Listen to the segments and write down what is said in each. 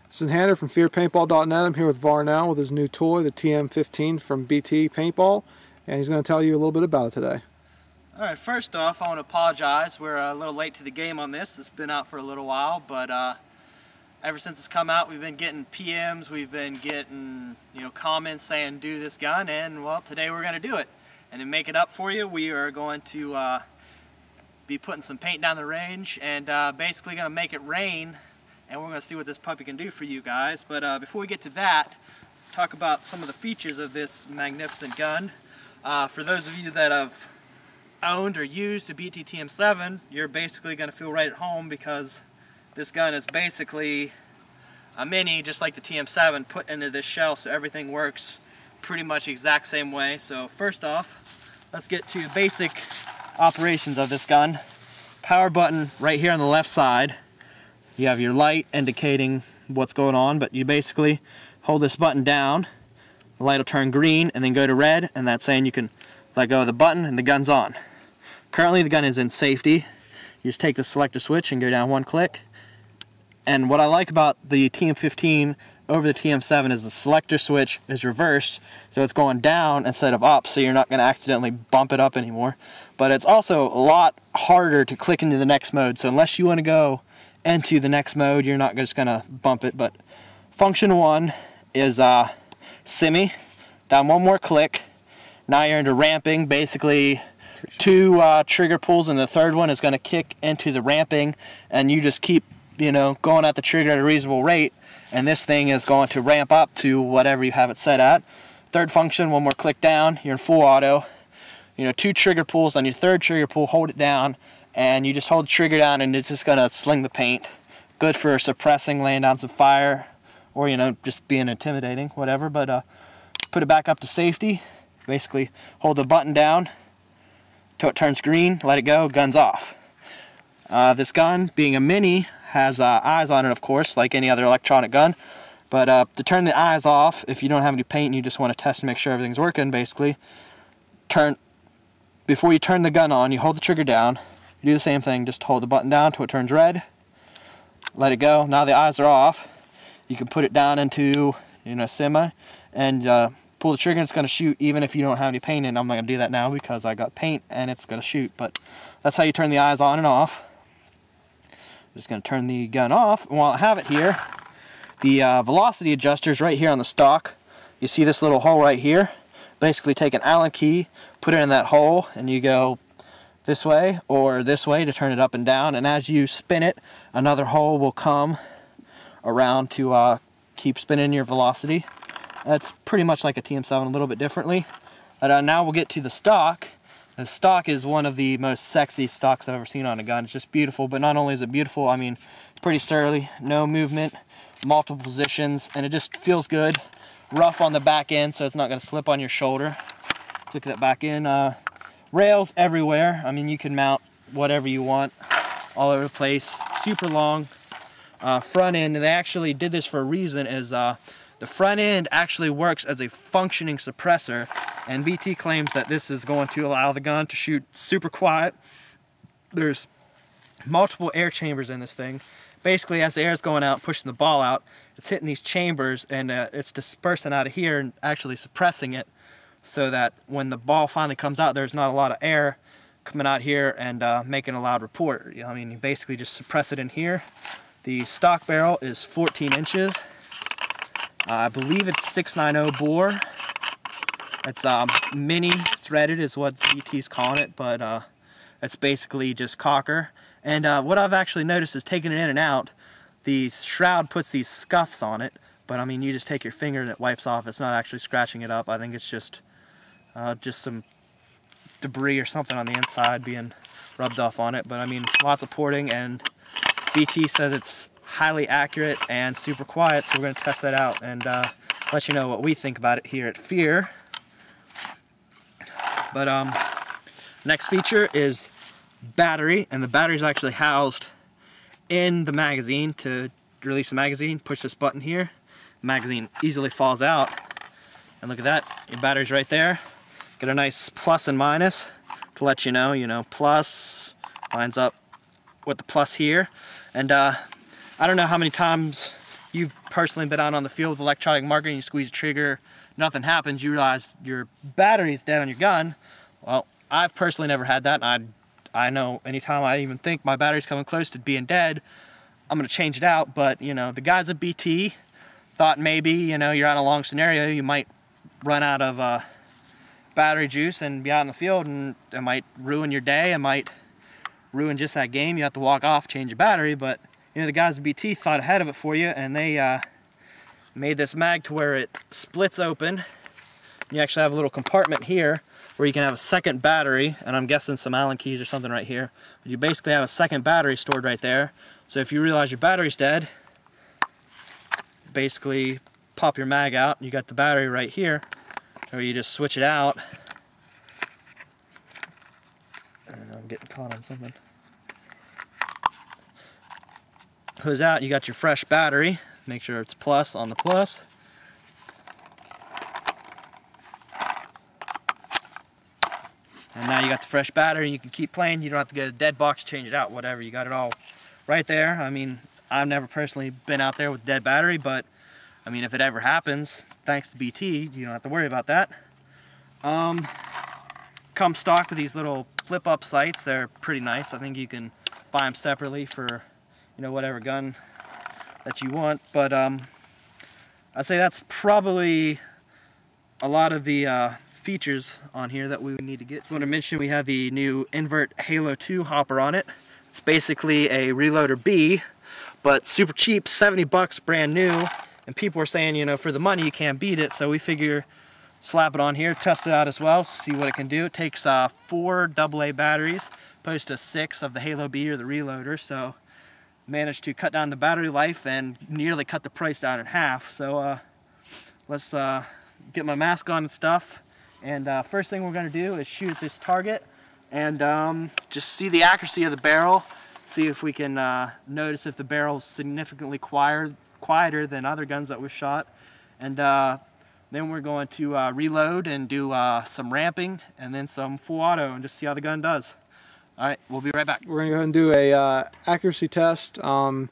This is Hannah from fearpaintball.net. I'm here with Var now with his new toy, the TM-15 from BT Paintball, and he's going to tell you a little bit about it today. Alright, first off, I want to apologize. We're a little late to the game on this. It's been out for a little while, but ever since it's come out, we've been getting PMs, we've been getting comments saying do this gun, and well, today we're going to do it. And to make it up for you, we are going to be putting some paint down the range and basically going to make it rain, and we're going to see what this puppy can do for you guys. But before we get to that, talk about some of the features of this magnificent gun. For those of you that have owned or used a BT TM-7, you're basically going to feel right at home, because this gun is basically a mini, just like the TM-7, put into this shell, so everything works pretty much the exact same way. So first off, let's get to the basic operations of this gun. Power button right here on the left side. You have your light indicating what's going on, but you basically hold this button down, the light will turn green and then go to red, and that's saying you can let go of the button and the gun's on. Currently the gun is in safety. You just take the selector switch and go down one click. And what I like about the TM-15 over the TM-7 is the selector switch is reversed, so it's going down instead of up, so you're not going to accidentally bump it up anymore. But it's also a lot harder to click into the next mode, so unless you want to go into the next mode, you're not just going to bump it. But function 1 is simmy, down one more click. Now you're into ramping, basically 2 trigger pulls, and the third one is going to kick into the ramping, and you just keep going at the trigger at a reasonable rate, and this thing is going to ramp up to whatever you have it set at. Third function, one more click down, you're in full auto. 2 trigger pulls. On your third trigger pull, hold it down, and you just hold the trigger down, and it's just going to sling the paint. Good for suppressing, laying down some fire, or just being intimidating, whatever. But put it back up to safety. Basically hold the button down till it turns green, let it go, gun's off. This gun, being a mini, has eyes on it, of course, like any other electronic gun. But to turn the eyes off, if you don't have any paint and you just want to test and make sure everything's working, basically, before you turn the gun on, you hold the trigger down. You do the same thing, just hold the button down till it turns red, let it go. Now the eyes are off. You can put it down into semi and pull the trigger, and it's going to shoot even if you don't have any paint in. I'm not going to do that now because I got paint and it's going to shoot, but that's how you turn the eyes on and off. I'm just going to turn the gun off, and while I have it here, the velocity adjuster is right here on the stock. You see this little hole right here? Basically take an Allen key, put it in that hole, and you go this way or this way to turn it up and down, and as you spin it, another hole will come around to keep spinning your velocity. That's pretty much like a TM-7, a little bit differently. But now we'll get to the stock. The stock is one of the most sexy stocks I've ever seen on a gun. It's just beautiful, but not only is it beautiful, I mean, pretty sturdy, no movement, multiple positions, and it just feels good. Rough on the back end, so it's not going to slip on your shoulder. Look at that back end. Rails everywhere. I mean, you can mount whatever you want all over the place. Super long. Front end, and they actually did this for a reason, is the front end actually works as a functioning suppressor, and BT claims that this is going to allow the gun to shoot super quiet. There's multiple air chambers in this thing. Basically, as the air is going out, pushing the ball out, it's hitting these chambers, and it's dispersing out of here and actually suppressing it, so that when the ball finally comes out, there's not a lot of air coming out here and making a loud report. I mean, you basically just suppress it in here. The stock barrel is 14 inches. I believe it's 690 bore. It's mini threaded is what BT's calling it, but it's basically just caulker. And what I've actually noticed is taking it in and out, the shroud puts these scuffs on it, but I mean, you just take your finger and it wipes off. It's not actually scratching it up. I think it's just some debris or something on the inside being rubbed off on it. But I mean, lots of porting, and BT says it's highly accurate and super quiet, so we're going to test that out and let you know what we think about it here at Fear. But next feature is battery, and the battery is actually housed in the magazine. To release the magazine, push this button here, the magazine easily falls out, and look at that, your battery's right there. Get a nice plus and minus to let you know, plus lines up with the plus here. And I don't know how many times you've personally been out on the field with electronic marker and you squeeze the trigger, nothing happens, you realize your battery's dead on your gun. Well, I've personally never had that, and I know anytime I even think my battery's coming close to being dead, I'm going to change it out. But, you know, the guys at BT thought maybe, you know, you're out in a long scenario, you might run out of battery juice and be out in the field, and it might ruin your day, it might ruin just that game. You have to walk off, change your battery. But, you know, the guys at BT thought ahead of it for you, and they made this mag to where it splits open. You actually have a little compartment here where you can have a second battery, and I'm guessing some Allen keys or something right here. But you basically have a second battery stored right there. So if you realize your battery's dead, basically pop your mag out, and you got the battery right here, or you just switch it out. And I'm getting caught on something. Goes out, you got your fresh battery. Make sure it's plus on the plus. And now you got the fresh battery, you can keep playing. You don't have to get a dead box, change it out, whatever. You got it all right there. I mean, I've never personally been out there with dead battery, but I mean, if it ever happens, thanks to BT, you don't have to worry about that. Come stock with these little flip-up sights. They're pretty nice. I think you can buy them separately for, you know, whatever gun that you want. But I'd say that's probably a lot of the features on here that we would need to get. I want to mention we have the new Invert Halo 2 hopper on it. It's basically a Reloader B, but super cheap, 70 bucks, brand new. And people are saying, you know, for the money you can't beat it, so we figure slap it on here, test it out as well, see what it can do. It takes 4 AA batteries, opposed to 6 of the Halo B or the Reloader, so managed to cut down the battery life and nearly cut the price down in half. So let's get my mask on and stuff. And first thing we're going to do is shoot at this target and just see the accuracy of the barrel, see if we can notice if the barrel's significantly quieter than other guns that we've shot. And then we're going to reload and do some ramping and then some full auto and just see how the gun does. All right, we'll be right back. We're going to go ahead and do a accuracy test and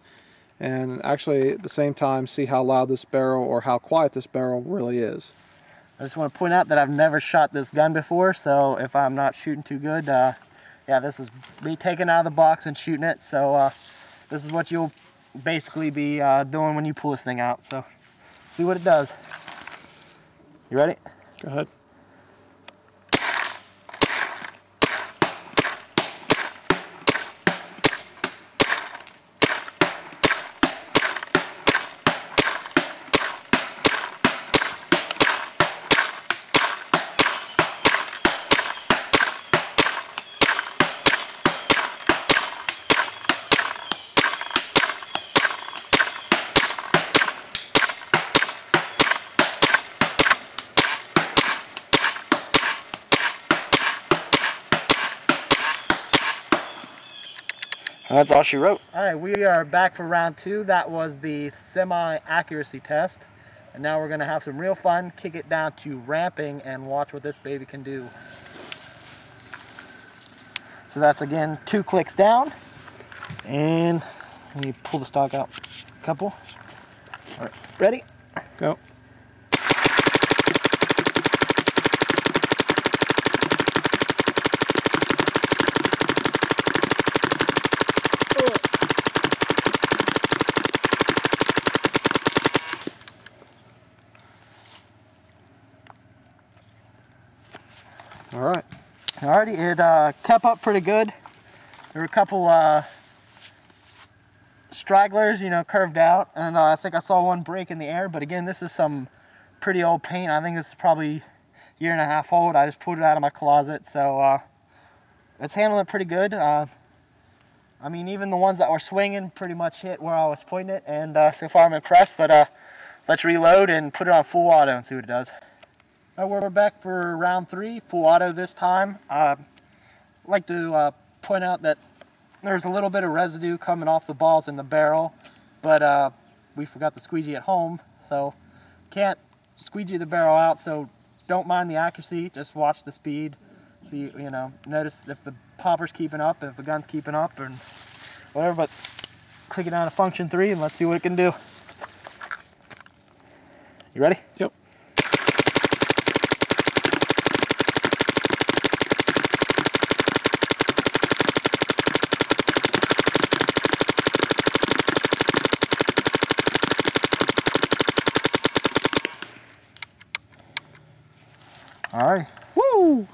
actually at the same time see how loud this barrel or how quiet this barrel really is. I just want to point out that I've never shot this gun before, so if I'm not shooting too good, yeah, this is me taking it out of the box and shooting it. So this is what you'll basically be doing when you pull this thing out. So see what it does. You ready? Go ahead. That's all she wrote. All right, we are back for round 2. That was the semi-accuracy test. And now we're going to have some real fun, kick it down to ramping, and watch what this baby can do. So that's, again, 2 clicks down. And let me pull the stock out a couple. All right, ready? Go. Alright. Alrighty, it kept up pretty good. There were a couple stragglers, you know, curved out, and I think I saw one break in the air, but again, this is some pretty old paint. I think this is probably a year and a half old. I just pulled it out of my closet, so it's handling it pretty good. I mean, even the ones that were swinging pretty much hit where I was pointing it, and so far I'm impressed, but let's reload and put it on full auto and see what it does. We're back for round 3, full auto this time. I'd like to point out that there's a little bit of residue coming off the balls in the barrel, but we forgot the squeegee at home, so can't squeegee the barrel out, so don't mind the accuracy, just watch the speed. See, you know, notice if the popper's keeping up, if the gun's keeping up, and whatever, but click it down to function 3 and let's see what it can do. You ready? Yep. All right. Woo!